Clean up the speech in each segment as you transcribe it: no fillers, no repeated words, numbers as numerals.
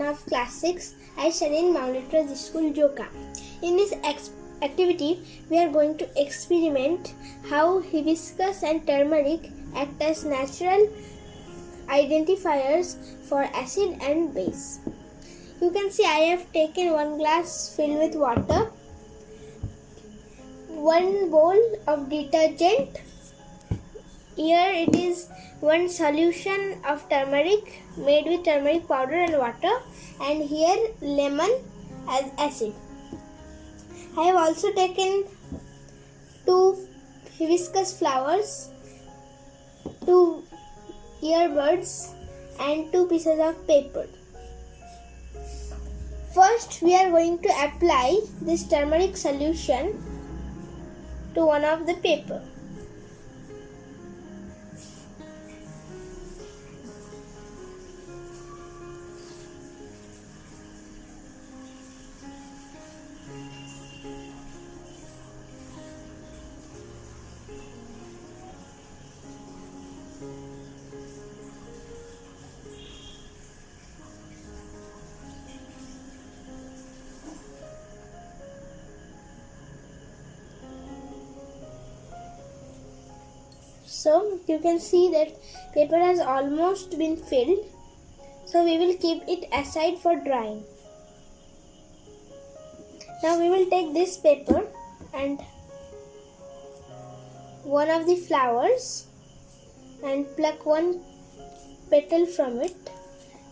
of class 6. I study in Mount Literacy School, Joka. In this activity, we are going to experiment how hibiscus and turmeric act as natural identifiers for acid and base. You can see I have taken one glass filled with water, one bowl of detergent. Here it is one solution of turmeric made with turmeric powder and water, and here lemon as acid. I have also taken 2 hibiscus flowers, 2 earbuds and 2 pieces of paper. First, we are going to apply this turmeric solution to one of the paper. So you can see that paper has almost been filled. So we will keep it aside for drying. Now we will take this paper and one of the flowers and pluck one petal from it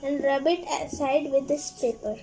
and rub it aside with this paper.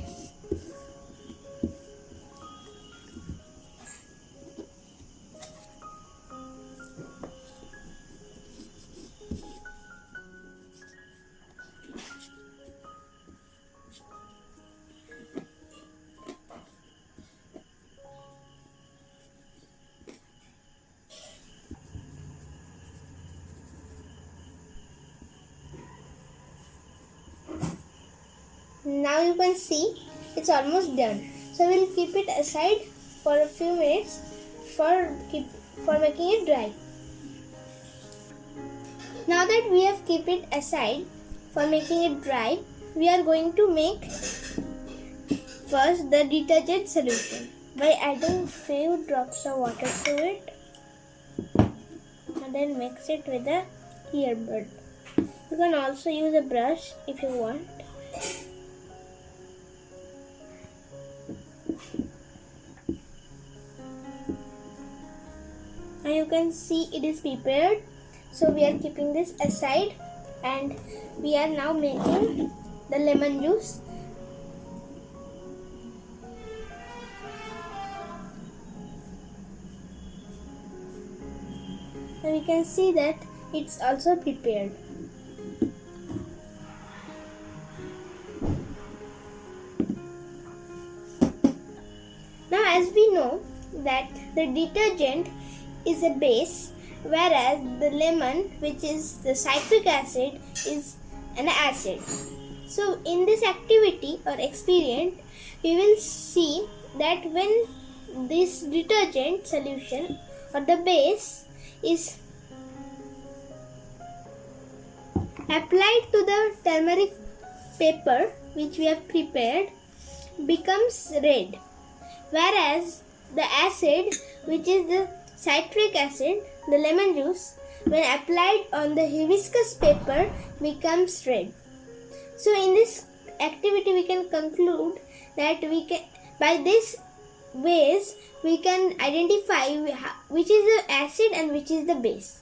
Now you can see it's almost done. So we'll keep it aside for a few minutes for making it dry. Now that we have kept it aside for making it dry, we are going to make first the detergent solution by adding few drops of water to it and then mix it with the earbud. You can also use a brush if you want. Now you can see it is prepared. So we are keeping this aside and we are now making the lemon juice. And we can see that it's also prepared. Now as we know that the detergent is a base, whereas the lemon, which is the citric acid, is an acid. So in this activity or experiment, we will see that when this detergent solution or the base is applied to the turmeric paper which we have prepared, becomes red, whereas the acid, which is the citric acid, the lemon juice, when applied on the hibiscus paper, becomes red. So in this activity we can conclude that by this ways we can identify which is the acid and which is the base.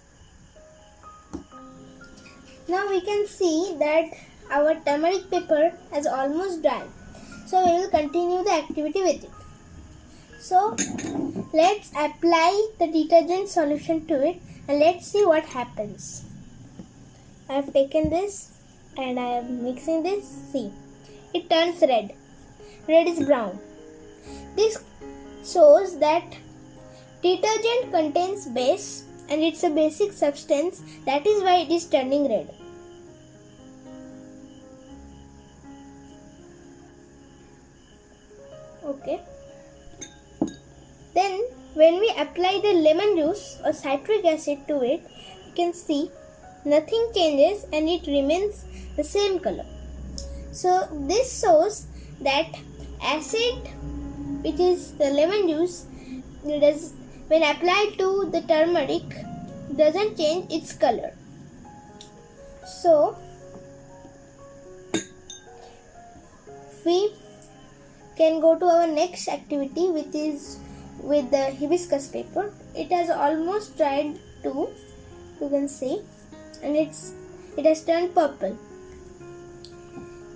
Now we can see that our turmeric paper has almost dried. So we will continue the activity with it. So let's apply the detergent solution to it and let's see what happens. I have taken this and I am mixing this. See, it turns red. Red is brown. This shows that detergent contains base and it's a basic substance. That is why it is turning red. Okay. Then when we apply the lemon juice or citric acid to it, you can see nothing changes and it remains the same color. So this shows that acid, which is the lemon juice, when applied to the turmeric, doesn't change its color. So we can go to our next activity, which is with the hibiscus paper. It has almost dried too, you can see, and it has turned purple.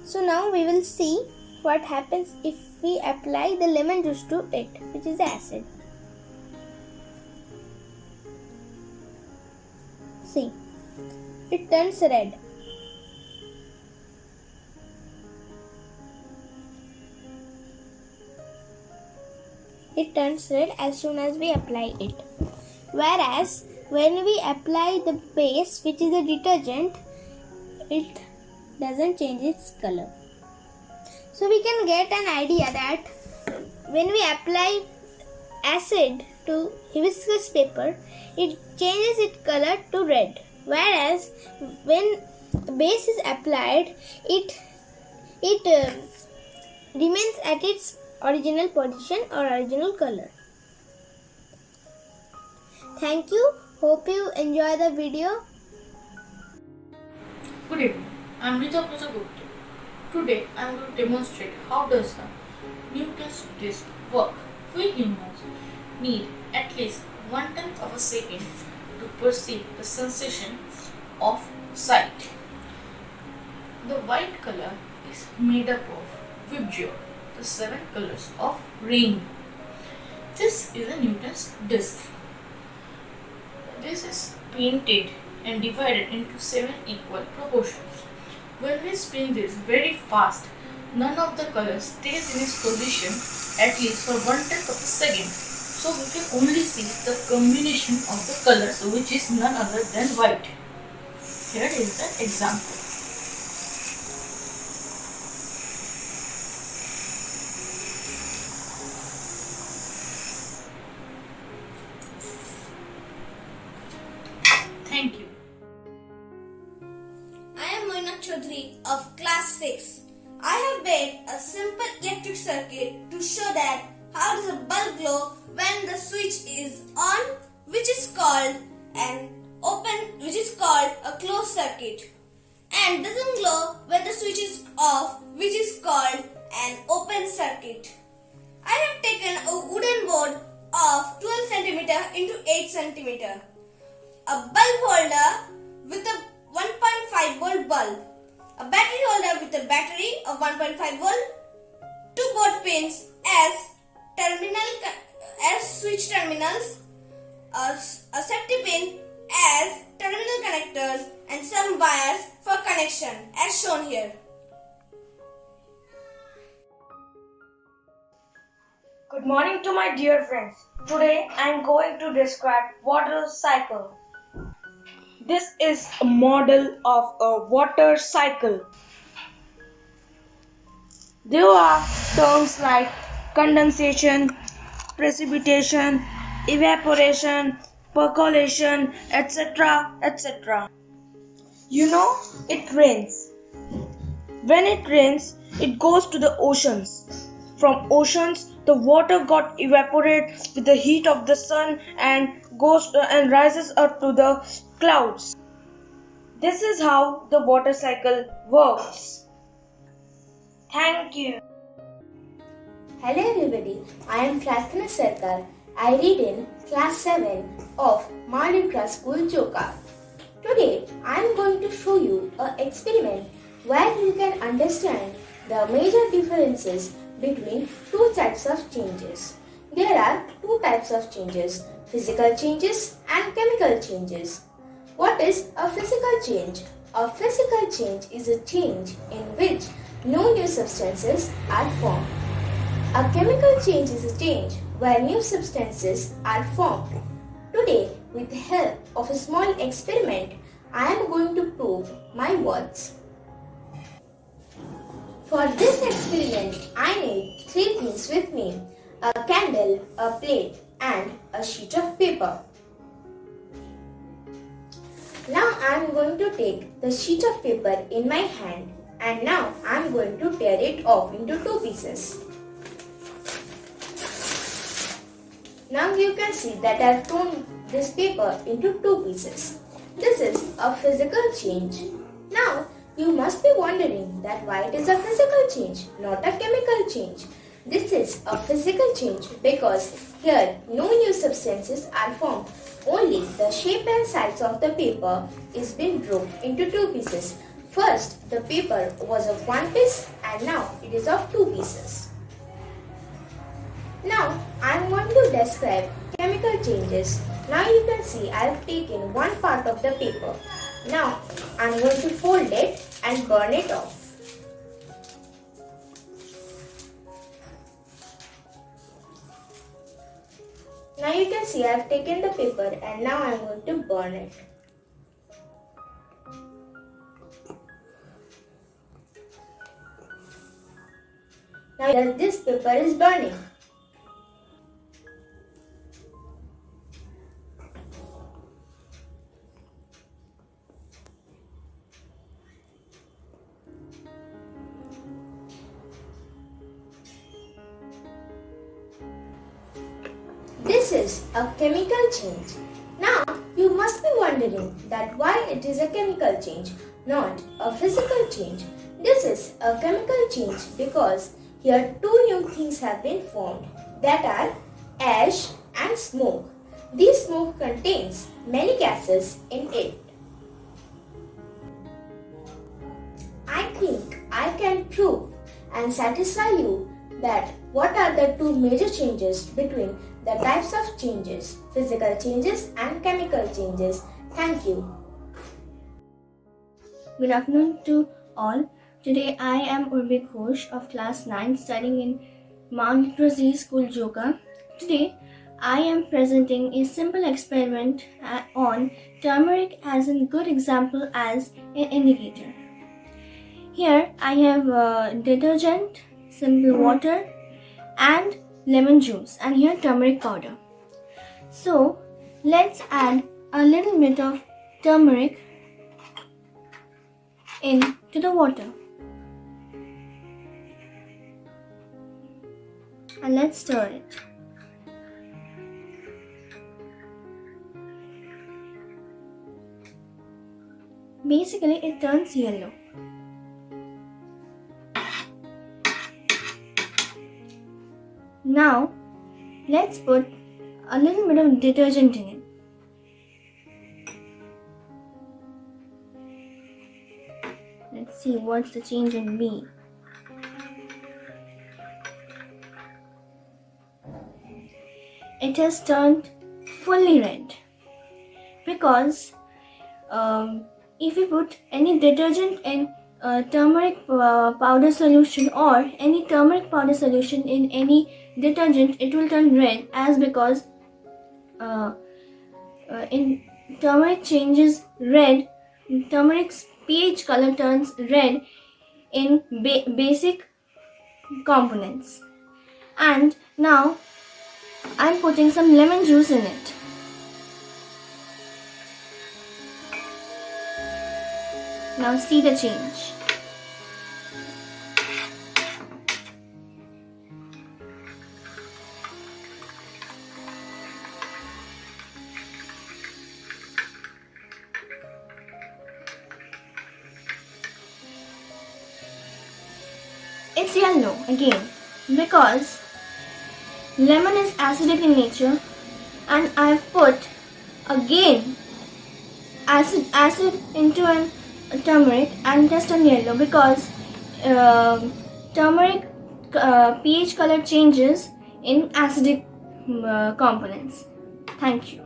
So now we will see what happens if we apply the lemon juice to it, which is the acid. See, it turns red. It turns red as soon as we apply it. Whereas when we apply the base, which is a detergent, it doesn't change its color. So we can get an idea that when we apply acid to hibiscus paper, it changes its color to red. Whereas when base is applied, it remains at its original position or original color. Thank you. Hope you enjoy the video. Good evening. I am Rita Prasagupta. Today I am going to demonstrate how does the Newton's disk work. We humans need at least 1/10 of a second to perceive the sensation of sight. The white color is made up of vibgyor, the 7 colors of rainbow. This is a Newton's disk. This is painted and divided into 7 equal proportions. When we spin this very fast, none of the colors stays in its position at least for 1/10 of a second. So we can only see the combination of the colors, which is none other than white. Here is the example. Thank you. Of class 6. I have made a simple electric circuit to show that how does a bulb glow when the switch is on, which is called a closed circuit, and doesn't glow when the switch is off, which is called an open circuit. I have taken a wooden board of 12 cm into 8 cm, a bulb holder with a 1.5 volt bulb, a battery holder with a battery of 1.5 volt, 2 board pins as switch terminals, a safety pin as terminal connectors, and some wires for connection as shown here. Good morning to my dear friends. Today I am going to describe water cycle. This is a model of a water cycle. There are terms like condensation, precipitation, evaporation, percolation, etc. etc. You know, it rains. When it rains, it goes to the oceans. From oceans, the water got evaporated with the heat of the sun and rises up to the clouds. This is how the water cycle works. Thank you. Hello everybody, I am Prathana Sarkar. I read in class 7 of Malika School, Joka. Today I am going to show you an experiment where you can understand the major differences between two types of changes. There are two types of changes, physical changes and chemical changes. What is a physical change? A physical change is a change in which no new substances are formed. A chemical change is a change where new substances are formed. Today, with the help of a small experiment, I am going to prove my words. For this experiment, I need 3 things with me: a candle, a plate, and a sheet of paper. Now I am going to take the sheet of paper in my hand and now I am going to tear it off into two pieces. Now you can see that I have torn this paper into two pieces. This is a physical change. Now you must be wondering that why it is a physical change, not a chemical change. This is a physical change because here no new substances are formed. Only the shape and size of the paper is been broken into two pieces. First, the paper was of one piece and now it is of two pieces. Now, I am going to describe chemical changes. Now you can see I have taken one part of the paper. Now, I am going to fold it and burn it off. Now you can see I have taken the paper and now I am going to burn it. Now this paper is burning. This is a chemical change. Now you must be wondering that why it is a chemical change, not a physical change. This is a chemical change because here two new things have been formed, that are ash and smoke. This smoke contains many gases in it. I think I can prove and satisfy you that what are the two major changes between the types of changes, physical changes and chemical changes. Thank you. Good afternoon to all. Today I am Urvi Ghosh of class 9 studying in Mount Rosie School Joka. Today I am presenting a simple experiment on turmeric as a good example as an indicator. Here I have detergent, simple water and lemon juice, and here turmeric powder. So let's add a little bit of turmeric into the water. And let's stir it. Basically, it turns yellow. Now, let's put a little bit of detergent in it. Let's see what's the change in B. It has turned fully red because if you put any detergent in turmeric powder solution or any turmeric powder solution in any detergent, it will turn red, as because in turmeric changes red, turmeric's pH color turns red in basic components. And now I'm putting some lemon juice in it. Now see the change. It's yellow again because lemon is acidic in nature, and I've put again acid into a turmeric, and just turned yellow because turmeric pH color changes in acidic components. Thank you.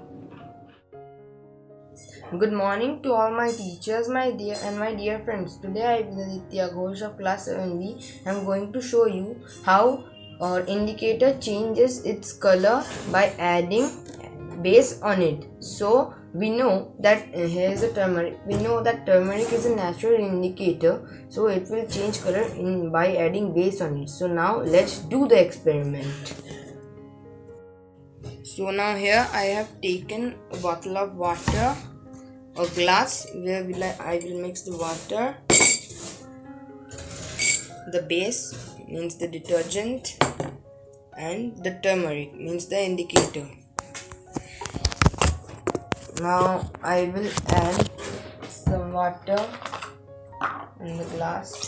Good morning to all my teachers, my dear friends. Today I am Aditya Ghosh of class 7B. I am going to show you how our indicator changes its color by adding base on it. So we know that here is a turmeric. We know that turmeric is a natural indicator, so it will change color by adding base on it. So now let's do the experiment. So now here I have taken a bottle of water, a glass where I will mix the water, the base means the detergent, and the turmeric means the indicator. Now I will add some water in the glass.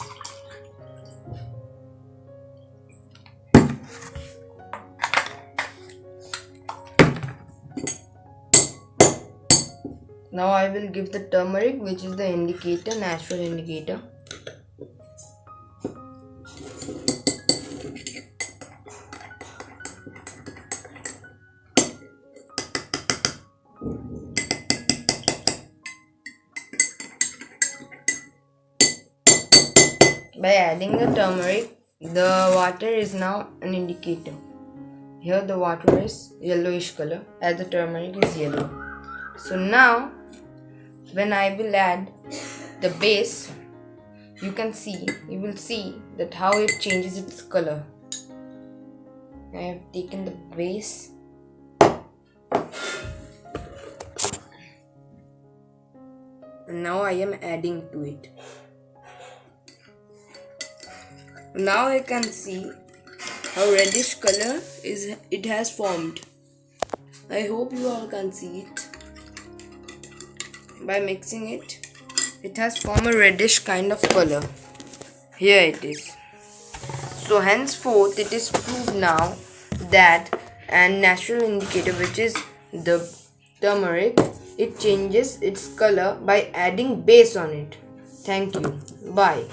Now I will give the turmeric, which is the indicator, natural indicator. By adding the turmeric, the water is now an indicator. Here the water is yellowish color as the turmeric is yellow. So now when I will add the base, you will see that how it changes its color. I have taken the base and now I am adding to it. Now I can see how reddish color it has formed. I hope you all can see it. By mixing it, it has formed a reddish kind of color. Here it is. So henceforth it is proved now that a natural indicator, which is the turmeric, it changes its color by adding base on it. Thank you. Bye.